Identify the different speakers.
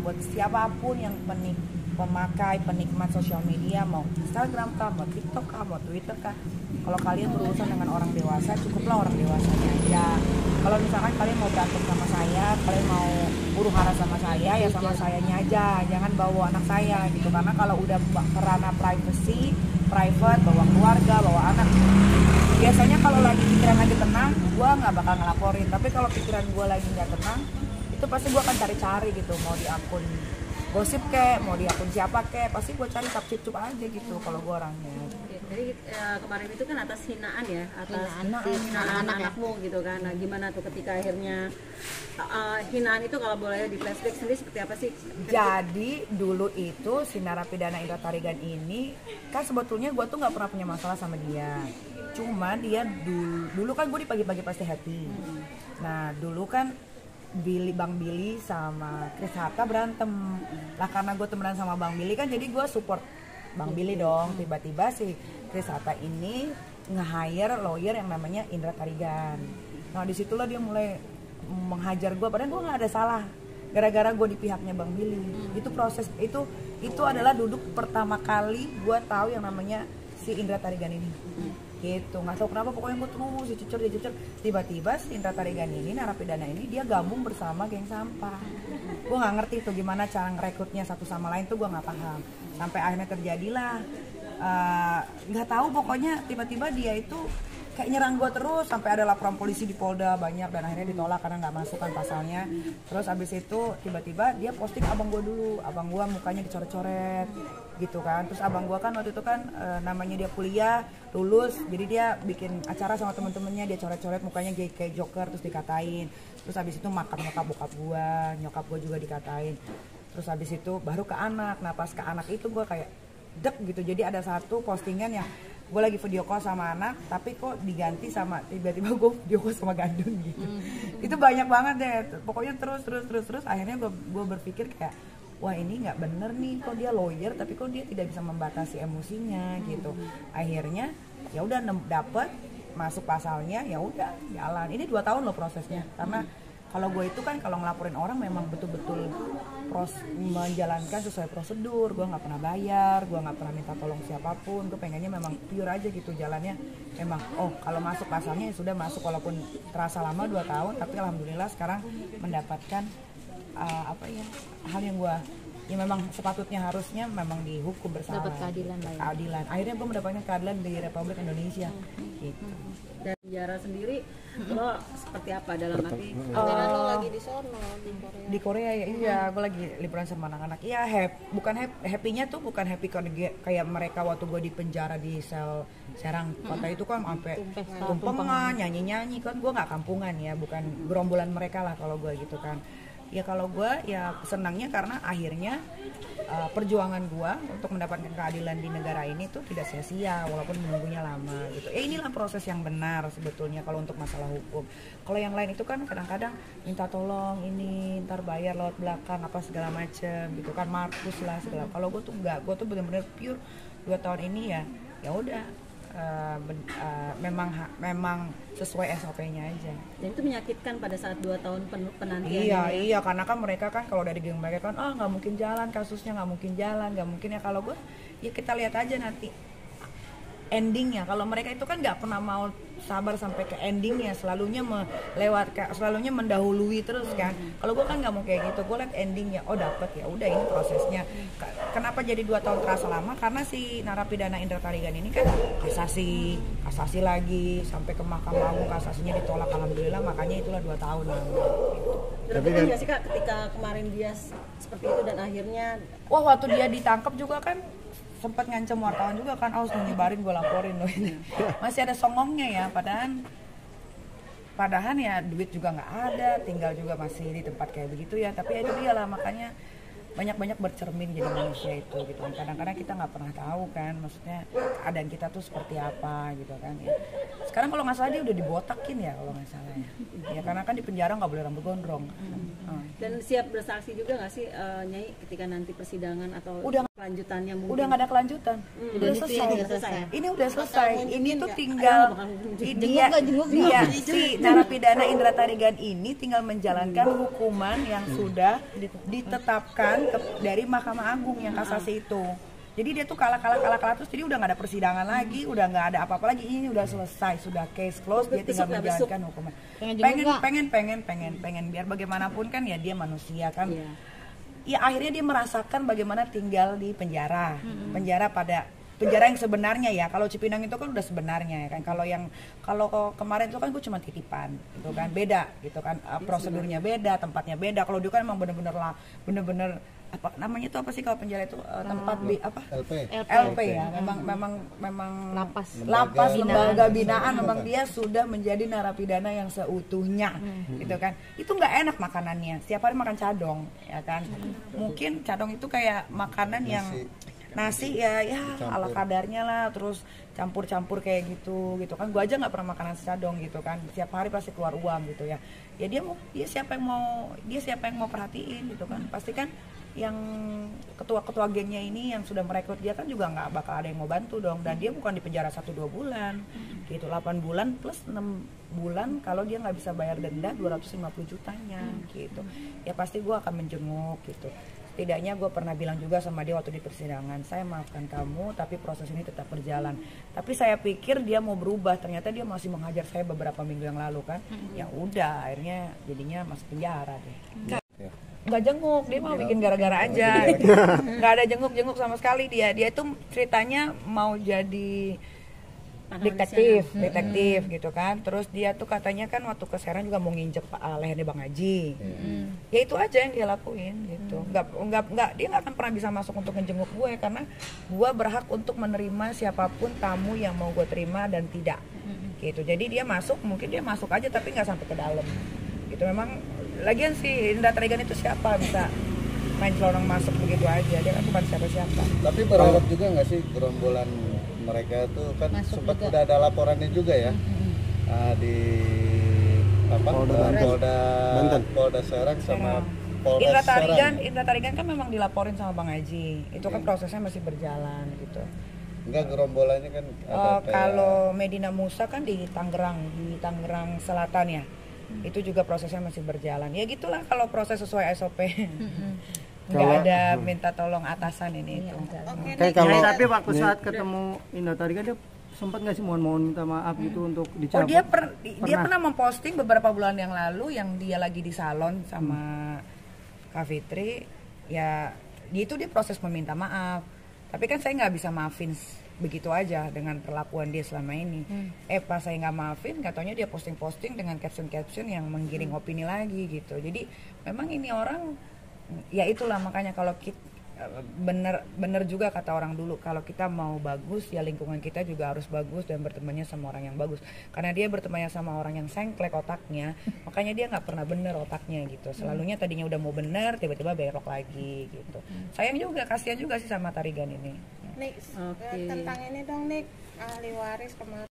Speaker 1: buat siapapun yang penikmat sosial media, mau Instagram kah, mau TikTok kah, mau Twitter kah. Kalau kalian berurusan dengan orang dewasa, cukuplah orang dewasanya aja. Kalau misalkan kalian mau berantem sama saya, kalian mau huru hara sama saya, ya sama sayanya aja, jangan bawa anak saya gitu. Karena kalau udah kerana privacy, private, bawa keluarga, bawa anak, biasanya kalau lagi pikiran lagi tenang, gue nggak bakal ngelaporin. Tapi kalau pikiran gue lagi nggak tenang, itu pasti gue akan cari-cari gitu, mau di akun gosip kek, mau di akun siapa kek, pasti gue cari cup aja gitu kalau gue orangnya.
Speaker 2: Jadi kemarin itu kan atas hinaan ya, atas hinaan anakmu gitu kan. Nah gimana tuh ketika akhirnya hinaan itu, kalau boleh di flashback sendiri seperti apa sih?
Speaker 1: Jadi dulu itu si narapidana Indra Tarigan ini kan sebetulnya gue tuh nggak pernah punya masalah sama dia. Cuman dia dulu kan gue di pagi-pagi pasti happy. Nah dulu kan Bang Billy sama Chris Hatta berantem lah, karena gue temenan sama Bang Billy kan, jadi gue support Bang Billy dong. Tiba-tiba si Chris Hatta ini nge-hire lawyer yang namanya Indra Tarigan. Nah disitulah dia mulai menghajar gue, padahal gue nggak ada salah, gara-gara gue di pihaknya Bang Billy. Itu proses itu adalah duduk pertama kali gue tahu yang namanya si Indra Tarigan ini. Gitu, nggak tahu kenapa pokoknya gue terus dicucur. Tiba-tiba si Indra Tarigan ini, narapidana ini, dia gabung bersama geng sampah. Gue nggak ngerti tuh gimana cara ngerekrutnya satu sama lain tuh, gue nggak paham. Sampai akhirnya terjadilah nggak tahu, pokoknya tiba-tiba dia itu kayak nyerang gue terus, sampai ada laporan polisi di Polda banyak, dan akhirnya ditolak karena nggak masuk kan pasalnya. Terus abis itu tiba-tiba dia posting abang gue dulu, abang gue mukanya dicoret-coret gitu kan. Terus abang gue kan waktu itu kan namanya dia kuliah lulus, jadi dia bikin acara sama temen-temennya, dia coret-coret mukanya kayak Joker, terus dikatain. Terus abis itu makan bokap gue, nyokap gue juga dikatain. Terus abis itu baru ke anak. Nah pas ke anak itu gue kayak dek gitu. Jadi ada satu postingan yang gue lagi video call sama anak, tapi kok diganti sama, tiba-tiba gue video call sama Gandun gitu. Itu banyak banget deh, pokoknya terus akhirnya gue berpikir kayak, wah ini nggak bener nih, kok dia lawyer tapi kok dia tidak bisa membatasi emosinya gitu. Akhirnya ya udah dapet masuk pasalnya, ya udah jalan. Ini 2 tahun loh prosesnya, karena kalau gue itu kan kalau ngelaporin orang memang betul-betul menjalankan sesuai prosedur. Gue nggak pernah bayar, gue nggak pernah minta tolong siapapun. Gue pengennya memang pure aja gitu jalannya. Memang kalau masuk pasalnya ya sudah masuk, walaupun terasa lama 2 tahun, tapi alhamdulillah sekarang mendapatkan hal yang gue memang sepatutnya harusnya memang dihukum bersalah.
Speaker 3: Dapat keadilan.
Speaker 1: Akhirnya gue mendapatkan keadilan di Republik Indonesia. Gitu.
Speaker 2: Dan penjara sendiri lo seperti apa dalam arti?
Speaker 3: Lo lagi di sono di Korea.
Speaker 1: Di Korea ya, iya, gue lagi liburan sama anak-anak. Iya, happy-nya tuh bukan happy kayak mereka waktu gue di penjara di sel Serang kota itu kan sampai tumpengan, nyanyi-nyanyi kan. Gue nggak kampungan ya, bukan gerombolan mereka lah kalau gue gitu kan. Ya kalau gue ya senangnya karena akhirnya perjuangan gue untuk mendapatkan keadilan di negara ini tuh tidak sia-sia walaupun menunggunya lama gitu. Inilah proses yang benar sebetulnya kalau untuk masalah hukum. Kalau yang lain itu kan kadang-kadang minta tolong ini, ntar bayar lewat belakang apa segala macem gitu kan, Markus lah segala. Kalau gue tuh enggak, gue tuh benar-benar pure 2 tahun ini ya udah. Memang sesuai SOP-nya aja.
Speaker 2: Dan itu menyakitkan pada saat 2 tahun penantian.
Speaker 1: Iya, karena kan mereka kan kalau dari geng mereka kan nggak mungkin jalan kasusnya, nggak mungkin ya. Kalau gue ya kita lihat aja nanti endingnya. Kalau mereka itu kan nggak pernah mau sabar sampai ke endingnya, selalunya selalunya mendahului terus kan. Kalau gue kan nggak mau kayak gitu, gue lihat endingnya, dapet ya udah, ini prosesnya. Kenapa jadi 2 tahun terasa lama? Karena si narapidana Indra Tarigan ini kan kasasi lagi sampai ke Mahkamah Agung, kasasinya ditolak alhamdulillah, makanya itulah 2 tahun lama.
Speaker 2: Tapi kan nggak sih Kak, ketika kemarin dia seperti itu dan akhirnya
Speaker 1: waktu dia ditangkap juga kan sempat ngancem wartawan juga kan, nyebarin gue laporin loh ini. Masih ada songongnya ya, padahal ya duit juga nggak ada, tinggal juga masih di tempat kayak begitu ya. Tapi ya itu dia lah, makanya banyak bercermin jadi manusia itu gitu. Kadang-kadang kita nggak pernah tahu kan, maksudnya keadaan kita tuh seperti apa gitu kan ya. Sekarang kalau nggak salah dia udah dibotakin ya kalau nggak salah ya, karena kan di penjara nggak boleh rambut gondrong.
Speaker 2: Dan siap bersaksi juga nggak sih Nyai ketika nanti persidangan atau
Speaker 1: udah
Speaker 2: Kelanjutannya mungkin.
Speaker 1: Udah nggak ada kelanjutan. Udah selesai. Ini udah selesai. Ini tuh tinggal dia si narapidana Indra Tarigan ini tinggal menjalankan hukuman yang sudah ditetapkan dari Mahkamah Agung yang kasasi itu. Jadi dia tuh kalah terus, jadi udah nggak ada persidangan lagi, udah nggak ada apa-apa lagi. Ini udah selesai, sudah case close, dia tinggal menjalankan hukuman. Pengen biar bagaimanapun kan ya dia manusia kan. Ya akhirnya dia merasakan bagaimana tinggal di penjara yang sebenarnya ya. Kalau Cipinang itu kan udah sebenarnya ya kan. Kalau kemarin itu kan gue cuma titipan gitu kan, beda gitu kan, prosedurnya beda, tempatnya beda. Kalau dia kan emang bener-bener apa namanya itu, apa sih kalau penjara itu tempat LP ya, memang lapas lembaga binaan. Memang dia sudah menjadi narapidana yang seutuhnya gitu kan. Itu nggak enak makanannya, setiap hari makan cadong ya kan. Mungkin cadong itu kayak makanan yang nasi ya ala kadarnya lah, terus campur kayak gitu kan. Gua aja nggak pernah makan nasi cadong gitu kan, setiap hari pasti keluar uang gitu ya. Dia siapa yang mau perhatiin gitu kan. Pasti kan yang ketua gengnya ini yang sudah merekrut dia kan juga nggak bakal ada yang mau bantu dong. Dan dia bukan di penjara 1-2 bulan gitu, 8 bulan plus 6 bulan kalau dia nggak bisa bayar denda 250 jutanya gitu. Ya pasti gue akan menjenguk gitu. Setidaknya gue pernah bilang juga sama dia waktu di persidangan, saya maafkan kamu tapi proses ini tetap berjalan. Tapi saya pikir dia mau berubah, ternyata dia masih menghajar saya beberapa minggu yang lalu kan. Ya udah, akhirnya jadinya masuk penjara deh. Nggak jenguk, dia mau bikin gara-gara aja. Nggak ada jenguk sama sekali dia. Dia itu ceritanya mau jadi detektif gitu kan. Terus dia tuh katanya kan waktu ke Serang juga mau nginjek lehernya Bang Haji. Ya itu aja yang dia lakuin gitu. Nggak dia nggak akan pernah bisa masuk untuk menjenguk gue, karena gue berhak untuk menerima siapapun tamu yang mau gue terima dan tidak gitu. Jadi dia masuk, mungkin dia masuk aja tapi nggak sampai ke dalam gitu. Memang lagian si Indra Tarigan itu siapa bisa main celonong masuk begitu aja, dia kan bukan siapa-siapa.
Speaker 4: Tapi berharap juga nggak sih gerombolan mereka itu kan masuk sempat juga. Udah ada laporannya juga ya di Polda Serang sama Polda
Speaker 1: Indra Tarigan kan memang dilaporin sama Bang Haji. Itu kan prosesnya masih berjalan gitu.
Speaker 4: Enggak, gerombolannya kan ada
Speaker 1: kalau Medina Musa kan di Tangerang Selatan ya. Itu juga prosesnya masih berjalan. Ya gitulah kalau proses sesuai SOP. Nggak ada minta tolong atasan ini itu.
Speaker 5: Tapi waktu saat ketemu Indra Tarigan dia sempat nggak sih mohon minta maaf gitu untuk dicabut?
Speaker 1: Dia pernah memposting beberapa bulan yang lalu yang dia lagi di salon sama Kak Fitri. Ya dia proses meminta maaf. Tapi kan saya nggak bisa maafin begitu aja dengan perlakuan dia selama ini. Pas saya nggak maafin, katanya dia posting dengan caption yang menggiring opini lagi gitu. Jadi memang ini orang, ya itulah makanya kalau kita bener juga kata orang dulu, kalau kita mau bagus ya lingkungan kita juga harus bagus dan bertemannya sama orang yang bagus. Karena dia bertemannya sama orang yang sengklek otaknya, makanya dia nggak pernah bener otaknya gitu. Selalunya tadinya udah mau bener, tiba-tiba belok lagi gitu. Sayang juga, kasihan juga sih sama Tarigan ini.
Speaker 3: Nik, tentang ini dong Nik, ahli waris kemarin